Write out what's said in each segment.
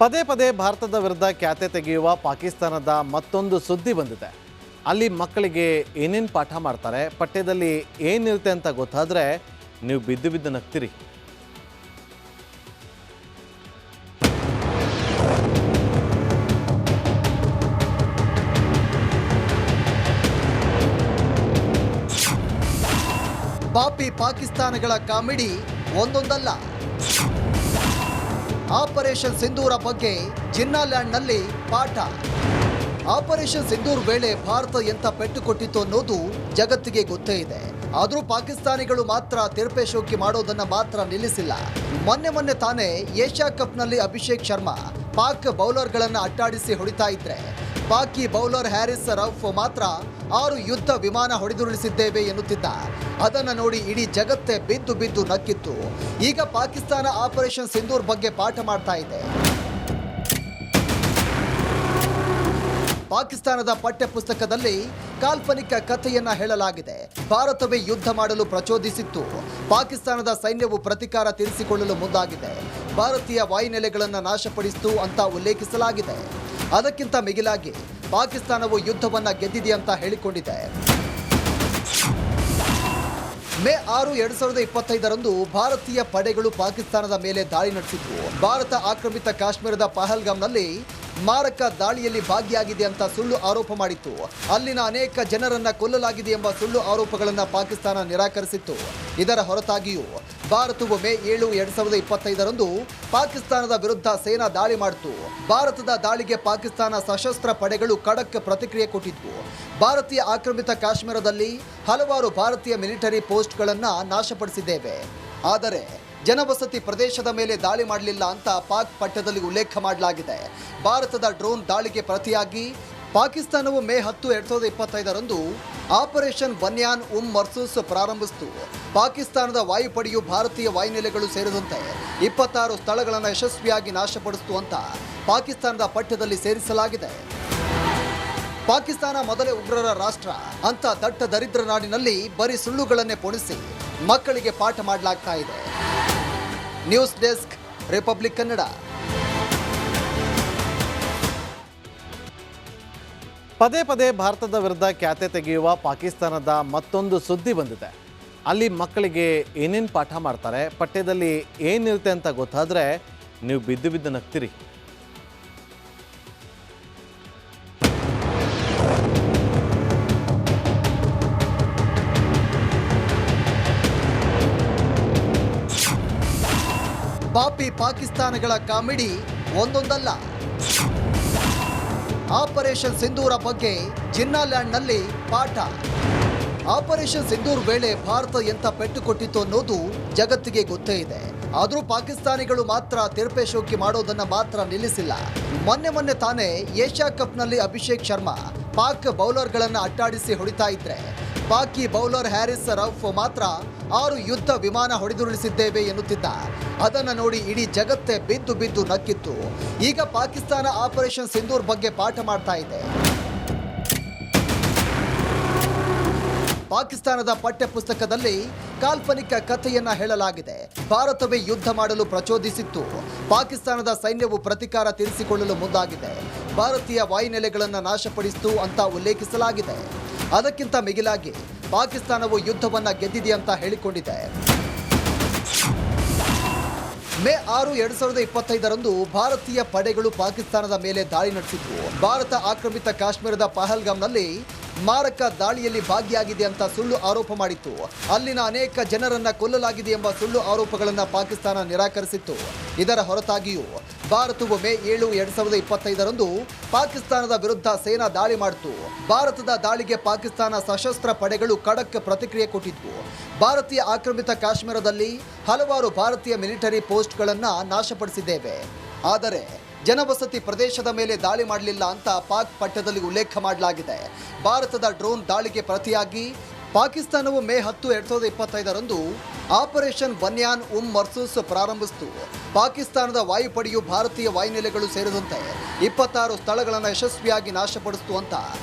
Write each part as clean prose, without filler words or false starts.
ಪದೇ ಪದೇ ಭಾರತದ ವಿರುದ್ಧ ಖ್ಯಾತೆ ತೆಗೆಯುವ ಪಾಕಿಸ್ತಾನದ ಮತ್ತೊಂದು ಸುದ್ದಿ ಬಂದಿದೆ. ಅಲ್ಲಿ ಮಕ್ಕಳಿಗೆ ಏನೇನು ಪಾಠ ಮಾಡ್ತಾರೆ, ಪಠ್ಯದಲ್ಲಿ ಏನಿರುತ್ತೆ ಅಂತ ಗೊತ್ತಾದರೆ ನೀವು ಬಿದ್ದು ಬಿದ್ದು ನಗ್ತೀರಿ. ಪಾಪಿ ಪಾಕಿಸ್ತಾನಗಳ ಕಾಮಿಡಿ ಒಂದೊಂದಲ್ಲ. ಆಪರೇಷನ್ ಸಿಂಧೂರ ಬಗ್ಗೆ ಜಿನ್ನಾಲ್ಯಾಂಡ್ನಲ್ಲಿ ಪಾಠ. ಆಪರೇಷನ್ ಸಿಂಧೂರ್ ವೇಳೆ ಭಾರತ ಎಂಥ ಪೆಟ್ಟು ಕೊಟ್ಟಿತ್ತು ಅನ್ನೋದು ಜಗತ್ತಿಗೆ ಗೊತ್ತೇ ಇದೆ. ಆದರೂ ಪಾಕಿಸ್ತಾನಿಗಳು ಮಾತ್ರ ತಿರುಪೇಶೋಕಿ ಮಾಡೋದನ್ನ ಮಾತ್ರ ನಿಲ್ಲಿಸಿಲ್ಲ. ಮೊನ್ನೆ ತಾನೇ ಏಷ್ಯಾ ಕಪ್ನಲ್ಲಿ ಅಭಿಷೇಕ್ ಶರ್ಮಾ ಪಾಕ್ ಬೌಲರ್ಗಳನ್ನು ಅಟ್ಟಾಡಿಸಿ ಹೊಡಿತಾ ಇದ್ರೆ, ಪಾಕಿ ಬೌಲರ್ ಹ್ಯಾರಿಸ್ ರೌಫ್ ಮಾತ್ರ 6 ಯುದ್ಧ ವಿಮಾನ ಹೊಡೆದುರುಳಿಸಿದ್ದೇವೆ ಎನ್ನುತ್ತಿದ್ದ. ಅದನ್ನು ನೋಡಿ ಇಡೀ ಜಗತ್ತೇ ಬಿದ್ದು ಬಿದ್ದು ನಕ್ಕಿತ್ತು. ಈಗ ಪಾಕಿಸ್ತಾನ ಆಪರೇಷನ್ ಸಿಂಧೂರ್ ಬಗ್ಗೆ ಪಾಠ ಮಾಡ್ತಾ ಇದೆ. ಪಾಕಿಸ್ತಾನದ ಪಠ್ಯ ಪುಸ್ತಕದಲ್ಲಿ ಕಾಲ್ಪನಿಕ ಕಥೆಯನ್ನ ಹೇಳಲಾಗಿದೆ. ಭಾರತವೇ ಯುದ್ಧ ಮಾಡಲು ಪ್ರಚೋದಿಸಿತ್ತು. ಪಾಕಿಸ್ತಾನದ ಸೈನ್ಯವು ಪ್ರತೀಕಾರ ತೀರಿಸಿಕೊಳ್ಳಲು ಮುಂದಾಗಿದೆ. ಭಾರತೀಯ ವಾಯುನೆಲೆಗಳನ್ನು ನಾಶಪಡಿಸಿತು ಅಂತ ಉಲ್ಲೇಖಿಸಲಾಗಿದೆ. ಅದಕ್ಕಿಂತ ಮಿಗಿಲಾಗಿ ಪಾಕಿಸ್ತಾನವು ಯುದ್ಧವನ್ನ ಗೆದ್ದಿದೆ ಅಂತ ಹೇಳಿಕೊಂಡಿದೆ. ಮೇ 6, 2025ರಂದು ಭಾರತೀಯ ಪಡೆಗಳು ಪಾಕಿಸ್ತಾನದ ಮೇಲೆ ದಾಳಿ ನಡೆಸಿದ್ವು. ಭಾರತ ಆಕ್ರಮಿತ ಕಾಶ್ಮೀರದ ಪಹಲ್ಗಾಮ್ನಲ್ಲಿ ಮಾರಕ ದಾಳಿಯಲ್ಲಿ ಭಾಗಿಯಾಗಿದೆ ಅಂತ ಸುಳ್ಳು ಆರೋಪ ಮಾಡಿತ್ತು. ಅಲ್ಲಿನ ಅನೇಕ ಜನರನ್ನ ಕೊಲ್ಲಲಾಗಿದೆ ಎಂಬ ಸುಳ್ಳು ಆರೋಪಗಳನ್ನು ಪಾಕಿಸ್ತಾನ ನಿರಾಕರಿಸಿತ್ತು. ಇದರ ಹೊರತಾಗಿಯೂ ಭಾರತವು ಮೇ 7, 2025ರಂದು ಪಾಕಿಸ್ತಾನದ ವಿರುದ್ಧ ಸೇನಾ ದಾಳಿ ಮಾಡಿತು. ಭಾರತದ ದಾಳಿಗೆ ಪಾಕಿಸ್ತಾನ ಸಶಸ್ತ್ರ ಪಡೆಗಳು ಖಡಕ್ ಪ್ರತಿಕ್ರಿಯೆ ಕೊಟ್ಟಿದ್ವು. ಭಾರತೀಯ ಆಕ್ರಮಿತ ಕಾಶ್ಮೀರದಲ್ಲಿ ಹಲವಾರು ಭಾರತೀಯ ಮಿಲಿಟರಿ ಪೋಸ್ಟ್ಗಳನ್ನು ನಾಶಪಡಿಸಿದ್ದೇವೆ, ಆದರೆ ಜನವಸತಿ ಪ್ರದೇಶದ ಮೇಲೆ ದಾಳಿ ಮಾಡಲಿಲ್ಲ ಅಂತ ಪಾಕ್ ಪಠ್ಯದಲ್ಲಿ ಉಲ್ಲೇಖ ಮಾಡಲಾಗಿದೆ. ಭಾರತದ ಡ್ರೋನ್ ದಾಳಿಗೆ ಪ್ರತಿಯಾಗಿ ಪಾಕಿಸ್ತಾನವು ಮೇ 10, 2025ರಂದು ಆಪರೇಷನ್ ಬನ್ಯಾನ್ ಮರ್ಸೂಸ್ ಪ್ರಾರಂಭಿಸಿತು. ಪಾಕಿಸ್ತಾನದ ವಾಯುಪಡೆಯು ಭಾರತೀಯ ವಾಯುನೆಲೆಗಳು ಸೇರಿದಂತೆ 26 ಸ್ಥಳಗಳನ್ನು ಯಶಸ್ವಿಯಾಗಿ ನಾಶಪಡಿಸಿತು ಅಂತ ಪಾಕಿಸ್ತಾನದ ಪಠ್ಯದಲ್ಲಿ ಸೇರಿಸಲಾಗಿದೆ. ಪಾಕಿಸ್ತಾನ ಮೊದಲೇ ಉಗ್ರರ ರಾಷ್ಟ್ರ ಅಂತ ದಟ್ಟ ದರಿದ್ರ ನಾಡಿನಲ್ಲಿ ಬರೀ ಸುಳ್ಳುಗಳನ್ನೇ ಪೊಣಿಸಿ ಮಕ್ಕಳಿಗೆ ಪಾಠ ಮಾಡಲಾಗ್ತಾ ಇದೆ. News desk, republic Kannada. ಪದೇ ಪದೇ ಭಾರತದ ವಿರುದ್ಧ ಖ್ಯಾತೆ ತೆಗೆಯುವ ಪಾಕಿಸ್ತಾನದ ಮತ್ತೊಂದು ಸುದ್ದಿ ಬಂದಿದೆ. ಅಲ್ಲಿ ಮಕ್ಕಳಿಗೆ ಏನೇನು ಪಾಠ ಮಾಡ್ತಾರೆ, ಪಠ್ಯದಲ್ಲಿ ಏನಿರುತ್ತೆ ಅಂತ ಗೊತ್ತಾದರೆ ನೀವು ಬಿದ್ದು ಬಿದ್ದು ನಗ್ತೀರಿ. ಪಾಪಿ ಪಾಕಿಸ್ತಾನಗಳ ಕಾಮಿಡಿ ಒಂದೊಂದಲ್ಲ. ಆಪರೇಷನ್ ಸಿಂಧೂರ ಬಗ್ಗೆ ಜಿನ್ನಾಲ್ಯಾಂಡ್ನಲ್ಲಿ ಪಾಠ. ಆಪರೇಷನ್ ಸಿಂಧೂರ್ ವೇಳೆ ಭಾರತ ಎಂಥ ಪೆಟ್ಟು ಕೊಟ್ಟಿತ್ತು ಅನ್ನೋದು ಜಗತ್ತಿಗೆ ಗೊತ್ತೇ ಇದೆ. ಆದರೂ ಪಾಕಿಸ್ತಾನಿಗಳು ಮಾತ್ರ ತಿರುಪೇಶೋಕಿ ಮಾಡೋದನ್ನ ಮಾತ್ರ ನಿಲ್ಲಿಸಿಲ್ಲ. ಮೊನ್ನೆ ತಾನೇ ಏಷ್ಯಾ ಕಪ್ನಲ್ಲಿ ಅಭಿಷೇಕ್ ಶರ್ಮಾ ಪಾಕ್ ಬೌಲರ್ಗಳನ್ನು ಅಟ್ಟಾಡಿಸಿ ಹೊಡಿತಾ ಇದ್ರೆ, ಪಾಕಿ ಬೌಲರ್ ಹ್ಯಾರಿಸ್ ರೌಫ್ ಮಾತ್ರ 6 ಯುದ್ಧ ವಿಮಾನ ಹೊಡೆದುರುಳಿಸಿದ್ದೇವೆ ಎನ್ನುತ್ತಿದ್ದ. ಅದನ್ನು ನೋಡಿ ಇಡೀ ಜಗತ್ತೇ ಬಿದ್ದು ಬಿದ್ದು ನಕ್ಕಿತ್ತು. ಈಗ ಪಾಕಿಸ್ತಾನ ಆಪರೇಷನ್ ಸಿಂಧೂರ್ ಬಗ್ಗೆ ಪಾಠ ಮಾಡ್ತಾ ಇದೆ. ಪಾಕಿಸ್ತಾನದ ಪಠ್ಯ ಪುಸ್ತಕದಲ್ಲಿ ಕಾಲ್ಪನಿಕ ಕಥೆಯನ್ನ ಹೇಳಲಾಗಿದೆ. ಭಾರತವೇ ಯುದ್ಧ ಮಾಡಲು ಪ್ರಚೋದಿಸಿತ್ತು. ಪಾಕಿಸ್ತಾನದ ಸೈನ್ಯವು ಪ್ರತೀಕಾರ ತೀರಿಸಿಕೊಳ್ಳಲು ಮುಂದಾಗಿದೆ. ಭಾರತೀಯ ವಾಯುನೆಲೆಗಳನ್ನು ನಾಶಪಡಿಸಿತು ಅಂತ ಉಲ್ಲೇಖಿಸಲಾಗಿದೆ. ಅದಕ್ಕಿಂತ ಮಿಗಿಲಾಗಿ ಪಾಕಿಸ್ತಾನವು ಯುದ್ಧವನ್ನ ಗೆದ್ದಿದೆ ಅಂತ ಹೇಳಿಕೊಂಡಿದೆ. ಮೇ 6, 2025ರಂದು ಭಾರತೀಯ ಪಡೆಗಳು ಪಾಕಿಸ್ತಾನದ ಮೇಲೆ ದಾಳಿ ನಡೆಸಿದ್ವು. ಭಾರತ ಆಕ್ರಮಿತ ಕಾಶ್ಮೀರದ ಪಹಲ್ಗಾಮ್ನಲ್ಲಿ ಮಾರಕ ದಾಳಿಯಲ್ಲಿ ಭಾಗಿಯಾಗಿದೆ ಅಂತ ಸುಳ್ಳು ಆರೋಪ ಮಾಡಿತ್ತು. ಅಲ್ಲಿನ ಅನೇಕ ಜನರನ್ನ ಕೊಲ್ಲಲಾಗಿದೆ ಎಂಬ ಸುಳ್ಳು ಆರೋಪಗಳನ್ನು ಪಾಕಿಸ್ತಾನ ನಿರಾಕರಿಸಿತ್ತು. ಇದರ ಹೊರತಾಗಿಯೂ ಭಾರತವು ಮೇ 7, 2025ರಂದು ಪಾಕಿಸ್ತಾನದ ವಿರುದ್ಧ ಸೇನಾ ದಾಳಿ ಮಾಡಿತು. ಭಾರತದ ದಾಳಿಗೆ ಪಾಕಿಸ್ತಾನ ಸಶಸ್ತ್ರ ಪಡೆಗಳು ಖಡಕ್ ಪ್ರತಿಕ್ರಿಯೆ ಕೊಟ್ಟಿದ್ವು. ಭಾರತೀಯ ಆಕ್ರಮಿತ ಕಾಶ್ಮೀರದಲ್ಲಿ ಹಲವಾರು ಭಾರತೀಯ ಮಿಲಿಟರಿ ಪೋಸ್ಟ್ಗಳನ್ನು ನಾಶಪಡಿಸಿದ್ದೇವೆ, ಆದರೆ ಜನವಸತಿ ಪ್ರದೇಶದ ಮೇಲೆ ದಾಳಿ ಮಾಡಲಿಲ್ಲ ಅಂತ ಪಾಕ್ ಪಠ್ಯದಲ್ಲಿ ಉಲ್ಲೇಖ ಮಾಡಲಾಗಿದೆ. ಭಾರತದ ಡ್ರೋನ್ ದಾಳಿಗೆ ಪ್ರತಿಯಾಗಿ ಪಾಕಿಸ್ತಾನವು ಮೇ 10, 2025ರಂದು ಆಪರೇಷನ್ ಬನ್ಯಾನ್ ಮರ್ಸೂಸ್ ಪ್ರಾರಂಭಿಸಿತು. ಪಾಕಿಸ್ತಾನದ ವಾಯುಪಡೆಯು ಭಾರತೀಯ ವಾಯುನೆಲೆಗಳು ಸೇರಿದಂತೆ 26 ಸ್ಥಳಗಳನ್ನು ಯಶಸ್ವಿಯಾಗಿ ನಾಶಪಡಿಸಿತು ಅಂತ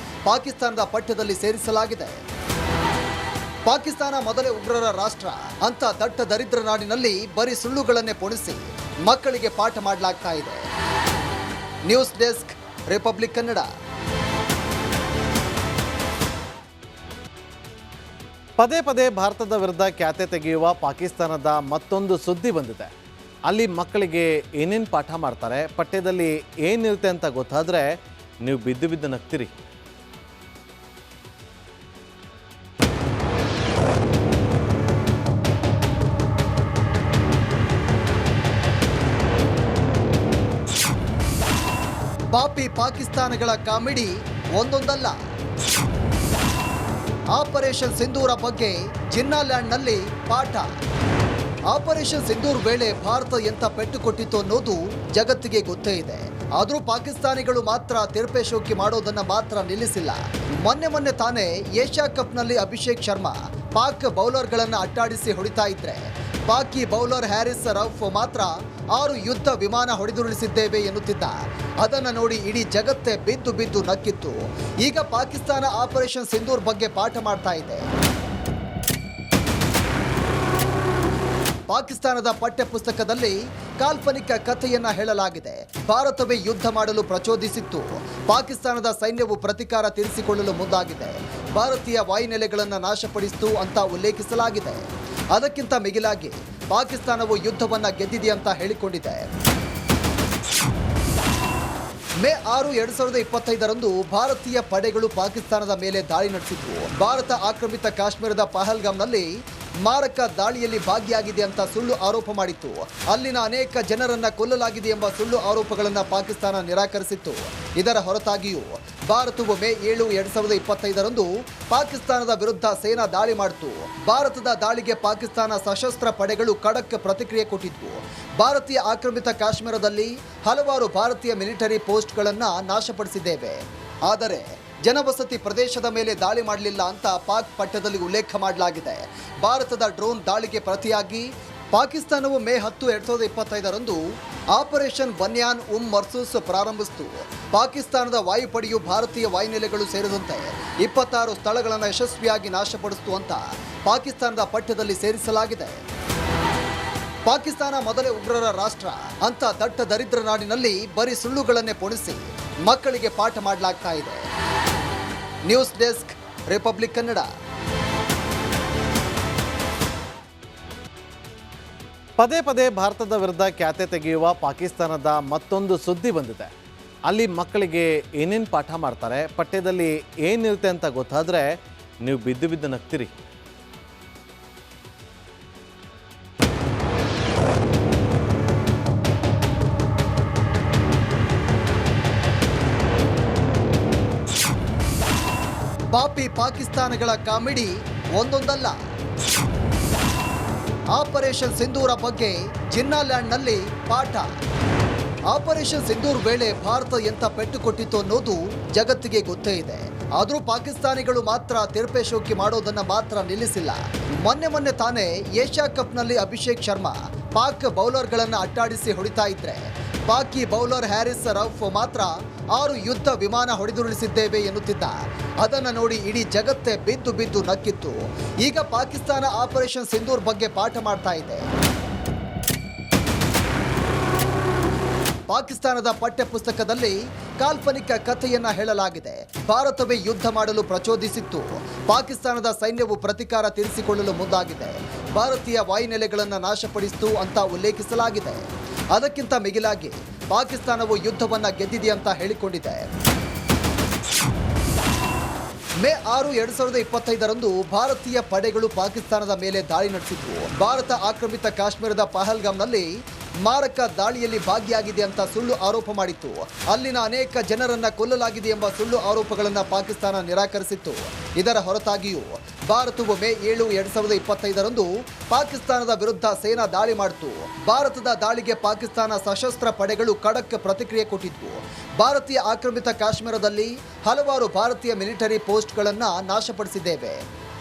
ಪಾಕಿಸ್ತಾನದ ಪಠ್ಯದಲ್ಲಿ ಸೇರಿಸಲಾಗಿದೆ. ಪಾಕಿಸ್ತಾನ ಮೊದಲೇ ಉಗ್ರರ ರಾಷ್ಟ್ರ ಅಂತ ದಟ್ಟ ದರಿದ್ರ ನಾಡಿನಲ್ಲಿ ಬರೀ ಸುಳ್ಳುಗಳನ್ನೇ ಪೊಣಿಸಿ ಮಕ್ಕಳಿಗೆ ಪಾಠ ಮಾಡಲಾಗ್ತಾ ಇದೆ. News desk, republic Kannada. ಪದೇ ಪದೇ ಭಾರತದ ವಿರುದ್ಧ ಖ್ಯಾತೆ ತೆಗೆಯುವ ಪಾಕಿಸ್ತಾನದ ಮತ್ತೊಂದು ಸುದ್ದಿ ಬಂದಿದೆ. ಅಲ್ಲಿ ಮಕ್ಕಳಿಗೆ ಏನೇನು ಪಾಠ ಮಾಡ್ತಾರೆ, ಪಠ್ಯದಲ್ಲಿ ಏನಿರುತ್ತೆ ಅಂತ ಗೊತ್ತಾದರೆ ನೀವು ಬಿದ್ದು ಬಿದ್ದು ನಗ್ತೀರಿ. ಪಾಪಿ ಪಾಕಿಸ್ತಾನಗಳ ಕಾಮಿಡಿ ಒಂದೊಂದಲ್ಲ. ಆಪರೇಷನ್ ಸಿಂಧೂರ ಬಗ್ಗೆ ಜಿನ್ನಾಲ್ಯಾಂಡ್ನಲ್ಲಿ ಪಾಠ. ಆಪರೇಷನ್ ಸಿಂಧೂರ್ ವೇಳೆ ಭಾರತ ಎಂಥ ಪೆಟ್ಟು ಕೊಟ್ಟಿತ್ತು ಅನ್ನೋದು ಜಗತ್ತಿಗೆ ಗೊತ್ತೇ ಇದೆ. ಆದರೂ ಪಾಕಿಸ್ತಾನಿಗಳು ಮಾತ್ರ ತಿರುಪೇಶೋಕಿ ಮಾಡೋದನ್ನ ಮಾತ್ರ ನಿಲ್ಲಿಸಿಲ್ಲ. ಮೊನ್ನೆ ತಾನೇ ಏಷ್ಯಾ ಕಪ್ನಲ್ಲಿ ಅಭಿಷೇಕ್ ಶರ್ಮಾ ಪಾಕ್ ಬೌಲರ್ಗಳನ್ನು ಅಟ್ಟಾಡಿಸಿ ಹೊಡಿತಾ ಇದ್ರೆ, ಪಾಕಿ ಬೌಲರ್ ಹ್ಯಾರಿಸ್ ರೌಫ್ ಮಾತ್ರ 6 ಯುದ್ಧ ವಿಮಾನ ಹೊಡೆದುರುಳಿಸಿದ್ದೇವೆ ಎನ್ನುತ್ತಿದ್ದ. ಅದನ್ನು ನೋಡಿ ಇಡೀ ಜಗತ್ತೇ ಬಿದ್ದು ಬಿದ್ದು ನಕ್ಕಿತ್ತು. ಈಗ ಪಾಕಿಸ್ತಾನ ಆಪರೇಷನ್ ಸಿಂಧೂರ್ ಬಗ್ಗೆ ಪಾಠ ಮಾಡ್ತಾ ಇದೆ. ಪಾಕಿಸ್ತಾನದ ಪಠ್ಯ ಪುಸ್ತಕದಲ್ಲಿ ಕಾಲ್ಪನಿಕ ಕಥೆಯನ್ನ ಹೇಳಲಾಗಿದೆ. ಭಾರತವೇ ಯುದ್ಧ ಮಾಡಲು ಪ್ರಚೋದಿಸಿತ್ತು. ಪಾಕಿಸ್ತಾನದ ಸೈನ್ಯವು ಪ್ರತೀಕಾರ ತೀರಿಸಿಕೊಳ್ಳಲು ಮುಂದಾಗಿದೆ. ಭಾರತೀಯ ವಾಯುನೆಲೆಗಳನ್ನು ನಾಶಪಡಿಸಿತು ಅಂತ ಉಲ್ಲೇಖಿಸಲಾಗಿದೆ. ಅದಕ್ಕಿಂತ ಮಿಗಿಲಾಗಿ ಪಾಕಿಸ್ತಾನವು ಯುದ್ಧವನ್ನ ಗೆದ್ದಿದೆ ಅಂತ ಹೇಳಿಕೊಂಡಿದೆ. ಮೇ 6, 2025ರಂದು ಭಾರತೀಯ ಪಡೆಗಳು ಪಾಕಿಸ್ತಾನದ ಮೇಲೆ ದಾಳಿ ನಡೆಸಿದ್ವು. ಭಾರತ ಆಕ್ರಮಿತ ಕಾಶ್ಮೀರದ ಪಹಲ್ಗಾಮ್ನಲ್ಲಿ ಮಾರಕ ದಾಳಿಯಲ್ಲಿ ಭಾಗಿಯಾಗಿದೆ ಅಂತ ಸುಳ್ಳು ಆರೋಪ ಮಾಡಿತ್ತು. ಅಲ್ಲಿನ ಅನೇಕ ಜನರನ್ನ ಕೊಲ್ಲಲಾಗಿದೆ ಎಂಬ ಸುಳ್ಳು ಆರೋಪಗಳನ್ನು ಪಾಕಿಸ್ತಾನ ನಿರಾಕರಿಸಿತ್ತು. ಇದರ ಹೊರತಾಗಿಯೂ ಭಾರತವು ಮೇ 7, 2025ರಂದು ಪಾಕಿಸ್ತಾನದ ವಿರುದ್ಧ ಸೇನಾ ದಾಳಿ ಮಾಡಿತು. ಭಾರತದ ದಾಳಿಗೆ ಪಾಕಿಸ್ತಾನ ಸಶಸ್ತ್ರ ಪಡೆಗಳು ಖಡಕ್ ಪ್ರತಿಕ್ರಿಯೆ ಕೊಟ್ಟಿದ್ವು. ಭಾರತೀಯ ಆಕ್ರಮಿತ ಕಾಶ್ಮೀರದಲ್ಲಿ ಹಲವಾರು ಭಾರತೀಯ ಮಿಲಿಟರಿ ಪೋಸ್ಟ್ಗಳನ್ನು ನಾಶಪಡಿಸಿದ್ದೇವೆ, ಆದರೆ ಜನವಸತಿ ಪ್ರದೇಶದ ಮೇಲೆ ದಾಳಿ ಮಾಡಲಿಲ್ಲ ಅಂತ ಪಾಕ್ ಪಠ್ಯದಲ್ಲಿ ಉಲ್ಲೇಖ ಮಾಡಲಾಗಿದೆ. ಭಾರತದ ಡ್ರೋನ್ ದಾಳಿಗೆ ಪ್ರತಿಯಾಗಿ ಪಾಕಿಸ್ತಾನವು ಮೇ 10, 2025ರಂದು ಆಪರೇಷನ್ ಬನ್ಯಾನ್ ಮರ್ಸೂಸ್ ಪ್ರಾರಂಭಿಸಿತು. ಪಾಕಿಸ್ತಾನದ ವಾಯುಪಡೆಯು ಭಾರತೀಯ ವಾಯುನೆಲೆಗಳು ಸೇರಿದಂತೆ 26 ಸ್ಥಳಗಳನ್ನು ಯಶಸ್ವಿಯಾಗಿ ನಾಶಪಡಿಸಿತು ಅಂತ ಪಾಕಿಸ್ತಾನದ ಪಠ್ಯದಲ್ಲಿ ಸೇರಿಸಲಾಗಿದೆ. ಪಾಕಿಸ್ತಾನ ಮೊದಲೇ ಉಗ್ರರ ರಾಷ್ಟ್ರ ಅಂತ ದಟ್ಟ ದರಿದ್ರ ನಾಡಿನಲ್ಲಿ ಬರೀ ಸುಳ್ಳುಗಳನ್ನೇ ಪೊಣಿಸಿ ಮಕ್ಕಳಿಗೆ ಪಾಠ ಮಾಡಲಾಗ್ತಾ ಇದೆ. News desk, republic Kannada. ಪದೇ ಪದೇ ಭಾರತದ ವಿರುದ್ಧ ಖ್ಯಾತೆ ತೆಗೆಯುವ ಪಾಕಿಸ್ತಾನದ ಮತ್ತೊಂದು ಸುದ್ದಿ ಬಂದಿದೆ. ಅಲ್ಲಿ ಮಕ್ಕಳಿಗೆ ಏನೇನು ಪಾಠ ಮಾಡ್ತಾರೆ, ಪಠ್ಯದಲ್ಲಿ ಏನಿರುತ್ತೆ ಅಂತ ಗೊತ್ತಾದರೆ ನೀವು ಬಿದ್ದು ಬಿದ್ದು ನಗ್ತೀರಿ. ಪಾಪಿ ಪಾಕಿಸ್ತಾನಗಳ ಕಾಮಿಡಿ ಒಂದೊಂದಲ್ಲ. ಆಪರೇಷನ್ ಸಿಂಧೂರ ಬಗ್ಗೆ ಜಿನ್ನಾಲ್ಯಾಂಡ್ನಲ್ಲಿ ಪಾಠ. ಆಪರೇಷನ್ ಸಿಂಧೂರ್ ವೇಳೆ ಭಾರತ ಎಂಥ ಪೆಟ್ಟು ಕೊಟ್ಟಿತ್ತು ಅನ್ನೋದು ಜಗತ್ತಿಗೆ ಗೊತ್ತೇ ಇದೆ. ಆದರೂ ಪಾಕಿಸ್ತಾನಿಗಳು ಮಾತ್ರ ತಿರುಪೇಶೋಕಿ ಮಾಡೋದನ್ನ ಮಾತ್ರ ನಿಲ್ಲಿಸಿಲ್ಲ. ಮೊನ್ನೆ ತಾನೇ ಏಷ್ಯಾ ಕಪ್ನಲ್ಲಿ ಅಭಿಷೇಕ್ ಶರ್ಮಾ ಪಾಕ್ ಬೌಲರ್ಗಳನ್ನು ಅಟ್ಟಾಡಿಸಿ ಹೊಡಿತಾ ಇದ್ರೆ, ಪಾಕಿ ಬೌಲರ್ ಹ್ಯಾರಿಸ್ ರೌಫ್ ಮಾತ್ರ 6 ಯುದ್ಧ ವಿಮಾನ ಹೊಡೆದುರುಳಿಸಿದ್ದೇವೆ ಎನ್ನುತ್ತಿದ್ದ. ಅದನ್ನು ನೋಡಿ ಇಡೀ ಜಗತ್ತೇ ಬಿದ್ದು ಬಿದ್ದು ನಕ್ಕಿತ್ತು. ಈಗ ಪಾಕಿಸ್ತಾನ ಆಪರೇಷನ್ ಸಿಂಧೂರ್ ಬಗ್ಗೆ ಪಾಠ ಮಾಡ್ತಾ ಇದೆ. ಪಾಕಿಸ್ತಾನದ ಪಠ್ಯ ಪುಸ್ತಕದಲ್ಲಿ ಕಾಲ್ಪನಿಕ ಕಥೆಯನ್ನ ಹೇಳಲಾಗಿದೆ. ಭಾರತವೇ ಯುದ್ಧ ಮಾಡಲು ಪ್ರಚೋದಿಸಿತ್ತು. ಪಾಕಿಸ್ತಾನದ ಸೈನ್ಯವು ಪ್ರತೀಕಾರ ತೀರಿಸಿಕೊಳ್ಳಲು ಮುಂದಾಗಿದೆ. ಭಾರತೀಯ ವಾಯುನೆಲೆಗಳನ್ನು ನಾಶಪಡಿಸಿತು ಅಂತ ಉಲ್ಲೇಖಿಸಲಾಗಿದೆ. ಅದಕ್ಕಿಂತ ಮಿಗಿಲಾಗಿ ಪಾಕಿಸ್ತಾನವು ಯುದ್ಧವನ್ನ ಗೆದ್ದಿದೆ ಅಂತ ಹೇಳಿಕೊಂಡಿದೆ. ಮೇ 6, 2025ರಂದು ಭಾರತೀಯ ಪಡೆಗಳು ಪಾಕಿಸ್ತಾನದ ಮೇಲೆ ದಾಳಿ ನಡೆಸಿದ್ವು. ಭಾರತ ಆಕ್ರಮಿತ ಕಾಶ್ಮೀರದ ಪಹಲ್ಗಾಮ್ನಲ್ಲಿ ಮಾರಕ ದಾಳಿಯಲ್ಲಿ ಭಾಗಿಯಾಗಿದೆ ಅಂತ ಸುಳ್ಳು ಆರೋಪ ಮಾಡಿತ್ತು. ಅಲ್ಲಿನ ಅನೇಕ ಜನರನ್ನ ಕೊಲ್ಲಲಾಗಿದೆ ಎಂಬ ಸುಳ್ಳು ಆರೋಪಗಳನ್ನು ಪಾಕಿಸ್ತಾನ ನಿರಾಕರಿಸಿತ್ತು. ಇದರ ಹೊರತಾಗಿಯೂ ಭಾರತವು ಮೇ 7, 2025ರಂದು ಪಾಕಿಸ್ತಾನದ ವಿರುದ್ಧ ಸೇನಾ ದಾಳಿ ಮಾಡಿತು. ಭಾರತದ ದಾಳಿಗೆ ಪಾಕಿಸ್ತಾನ ಸಶಸ್ತ್ರ ಪಡೆಗಳು ಖಡಕ್ ಪ್ರತಿಕ್ರಿಯೆ ಕೊಟ್ಟಿದ್ವು. ಭಾರತೀಯ ಆಕ್ರಮಿತ ಕಾಶ್ಮೀರದಲ್ಲಿ ಹಲವಾರು ಭಾರತೀಯ ಮಿಲಿಟರಿ ಪೋಸ್ಟ್ಗಳನ್ನು ನಾಶಪಡಿಸಿದ್ದೇವೆ,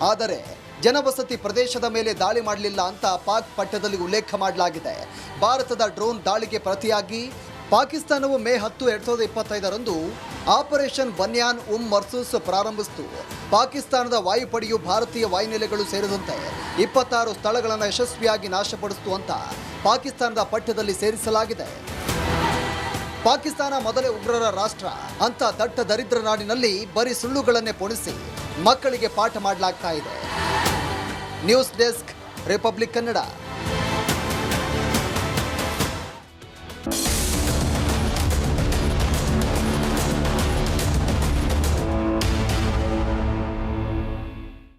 ಆದರೆ ಜನವಸತಿ ಪ್ರದೇಶದ ಮೇಲೆ ದಾಳಿ ಮಾಡಲಿಲ್ಲ ಅಂತ ಪಾಕ್ ಪಠ್ಯದಲ್ಲಿ ಉಲ್ಲೇಖ ಮಾಡಲಾಗಿದೆ. ಭಾರತದ ಡ್ರೋನ್ ದಾಳಿಗೆ ಪ್ರತಿಯಾಗಿ ಪಾಕಿಸ್ತಾನವು ಮೇ 10, 2025ರಂದು ಆಪರೇಷನ್ ಬನ್ಯಾನ್ ಮರ್ಸೂಸ್ ಪ್ರಾರಂಭಿಸಿತು. ಪಾಕಿಸ್ತಾನದ ವಾಯುಪಡೆಯು ಭಾರತೀಯ ವಾಯುನೆಲೆಗಳು ಸೇರಿದಂತೆ 26 ಸ್ಥಳಗಳನ್ನು ಯಶಸ್ವಿಯಾಗಿ ನಾಶಪಡಿಸಿತು ಅಂತ ಪಾಕಿಸ್ತಾನದ ಪಠ್ಯದಲ್ಲಿ ಸೇರಿಸಲಾಗಿದೆ. ಪಾಕಿಸ್ತಾನ ಮೊದಲೇ ಉಗ್ರರ ರಾಷ್ಟ್ರ ಅಂತ ದಟ್ಟ ದರಿದ್ರ ನಾಡಿನಲ್ಲಿ ಬರೀ ಸುಳ್ಳುಗಳನ್ನೇ ಪೊಣಿಸಿ ಮಕ್ಕಳಿಗೆ ಪಾಠ ಮಾಡಲಾಗ್ತಾ ಇದೆ. News desk, republic Kannada.